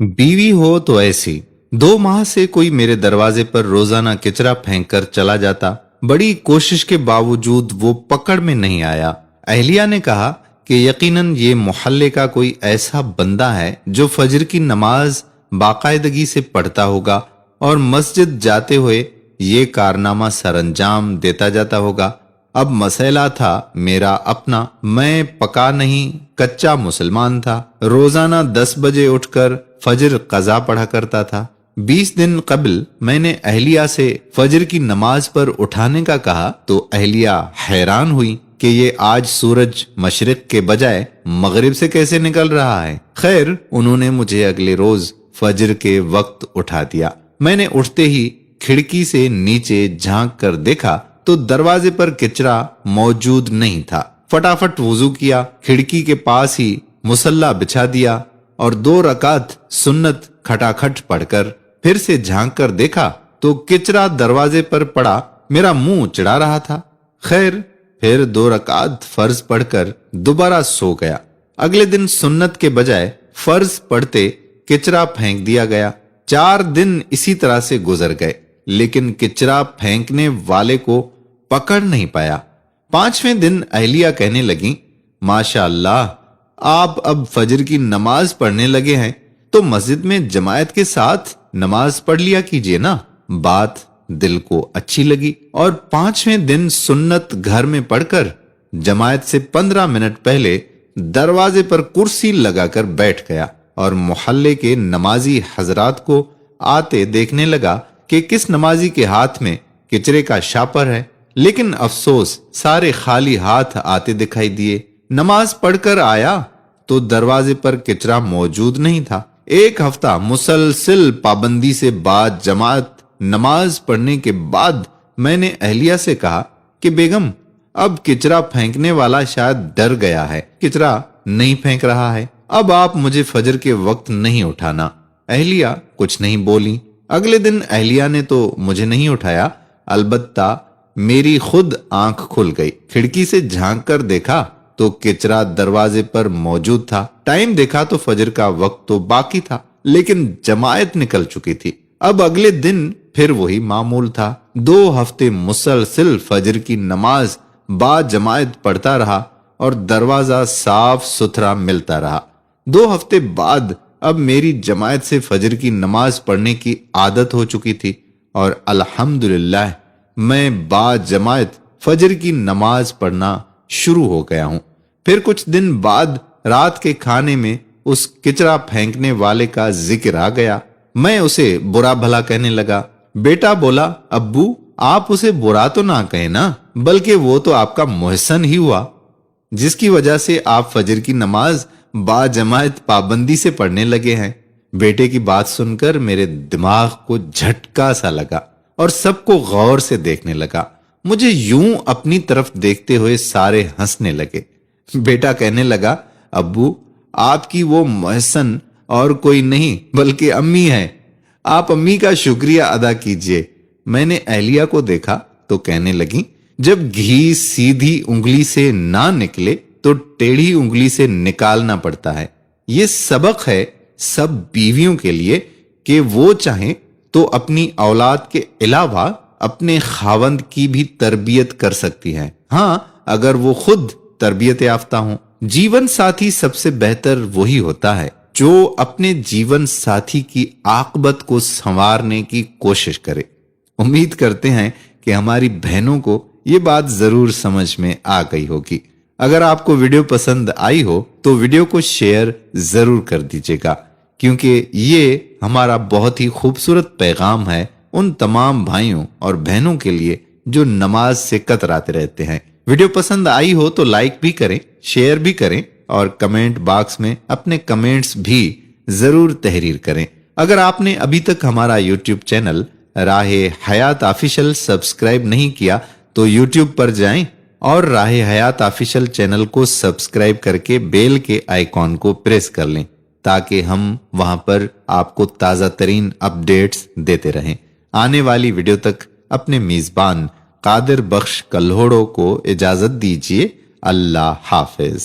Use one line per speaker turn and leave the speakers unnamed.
बीवी हो तो ऐसी। 2 माह से कोई मेरे दरवाजे पर रोजाना कचरा फेंक कर चला जाता। बड़ी कोशिश के बावजूद वो पकड़ में नहीं आया। अहलिया ने कहा कि यकीनन ये मोहल्ले का कोई ऐसा बंदा है जो फजर की नमाज बाकायदगी से पढ़ता होगा और मस्जिद जाते हुए ये कारनामा सरंजाम देता जाता होगा। अब मसला था मेरा अपना। मैं पका नहीं कच्चा मुसलमान था। रोजाना 10 बजे उठकर फजर कज़ा पढ़ा करता था। 20 दिन कबल मैंने अहलिया से फजर की नमाज पर उठाने का कहा तो अहलिया हैरान हुई कि ये आज सूरज मशरिक के बजाय मगरिब से कैसे निकल रहा है। खैर, उन्होंने मुझे अगले रोज फजर के वक्त उठा दिया। मैंने उठते ही खिड़की से नीचे झांक कर देखा तो दरवाजे पर कचरा मौजूद नहीं था। फटाफट वुजू किया, खिड़की के पास ही मुसल्ला बिछा दिया और 2 रकात सुन्नत खटाखट पढ़कर फिर से झांक कर देखा तो कचरा दरवाजे पर पड़ा मेरा मुंह चिढ़ा रहा था। खैर, फिर 2 रकात फर्ज पढ़कर दोबारा सो गया। अगले दिन सुन्नत के बजाय फर्ज पढ़ते कचरा फेंक दिया गया। 4 दिन इसी तरह से गुजर गए, लेकिन कचरा फेंकने वाले को पकड़ नहीं पाया। 5वें दिन अहलिया कहने लगी, माशाअल्लाह, आप अब फजर की नमाज पढ़ने लगे हैं तो मस्जिद में जमायत के साथ नमाज पढ़ लिया कीजिए ना। बात दिल को अच्छी लगी और 5वें दिन सुन्नत घर में पढ़कर जमायत से 15 मिनट पहले दरवाजे पर कुर्सी लगाकर बैठ गया और मोहल्ले के नमाजी हजरात को आते देखने लगा कि किस नमाजी के हाथ में कचरे का शापर है। लेकिन अफसोस, सारे खाली हाथ आते दिखाई दिए। नमाज पढ़कर आया तो दरवाजे पर कचरा मौजूद नहीं था। 1 हफ्ता मुसलसिल पाबंदी से बाद जमात नमाज पढ़ने के बाद मैंने अहलिया से कहा कि बेगम, अब कचरा फेंकने वाला शायद डर गया है, कचरा नहीं फेंक रहा है। अब आप मुझे फजर के वक्त नहीं उठाना। अहलिया कुछ नहीं बोली। अगले दिन अहलिया ने तो मुझे नहीं उठाया, अलबत्ता मेरी खुद आंख खुल गई। खिड़की से झांक कर देखा तो कचरा दरवाजे पर मौजूद था। टाइम देखा तो फजर का वक्त तो बाकी था, लेकिन जमायत निकल चुकी थी। अब अगले दिन फिर वही मामूल था। 2 हफ्ते मुसलसिल फजर की नमाज बा जमायत पढ़ता रहा और दरवाजा साफ सुथरा मिलता रहा। 2 हफ्ते बाद अब मेरी जमायत से फजर की नमाज पढ़ने की आदत हो चुकी थी और अल्हम्दुलिल्लाह मैं बा जमायत फजर की नमाज पढ़ना शुरू हो गया हूं। फिर कुछ दिन बाद रात के खाने में उस कचरा फेंकने वाले का जिक्र आ गया। मैं उसे बुरा भला कहने लगा। बेटा बोला, अब्बू, आप उसे बुरा तो ना कहे ना, बल्कि वो तो आपका मोहसन ही हुआ, जिसकी वजह से आप फजर की नमाज बा जमायत पाबंदी से पढ़ने लगे हैं। बेटे की बात सुनकर मेरे दिमाग को झटका सा लगा और सबको गौर से देखने लगा। मुझे यूं अपनी तरफ देखते हुए सारे हंसने लगे। बेटा कहने लगा, अब्बू, आपकी वो मोहसन और कोई नहीं बल्कि अम्मी है। आप अम्मी का शुक्रिया अदा कीजिए। मैंने अहलिया को देखा तो कहने लगी, जब घी सीधी उंगली से ना निकले तो टेढ़ी उंगली से निकालना पड़ता है। ये सबक है सब बीवियों के लिए कि वो चाहें तो अपनी औलाद के अलावा अपने खावंद की भी तरबियत कर सकती हैं। हाँ, अगर वो खुद तरबियत याफ्ता हो। जीवन साथी सबसे बेहतर वही होता है जो अपने जीवन साथी की आकबत को संवारने की कोशिश करे। उम्मीद करते हैं कि हमारी बहनों को ये बात जरूर समझ में आ गई होगी। अगर आपको वीडियो पसंद आई हो तो वीडियो को शेयर जरूर कर दीजिएगा, क्योंकि ये हमारा बहुत ही खूबसूरत पैगाम है उन तमाम भाइयों और बहनों के लिए जो नमाज से कतराते रहते हैं। वीडियो पसंद आई हो तो लाइक भी करें, शेयर भी करें और कमेंट बॉक्स में अपने कमेंट्स भी जरूर तहरीर करें। अगर आपने अभी तक हमारा यूट्यूब चैनल राहे हयात ऑफिशियल सब्सक्राइब नहीं किया तो यूट्यूब पर जाएं और राहे हयात ऑफिशियल चैनल को सब्सक्राइब करके बेल के आइकॉन को प्रेस कर लें, ताकि हम वहां पर आपको ताजा तरीन अपडेट्स देते रहें। आने वाली वीडियो तक अपने मेजबान कादिर बख्श कल्होड़ो को इजाजत दीजिए। अल्लाह हाफिज।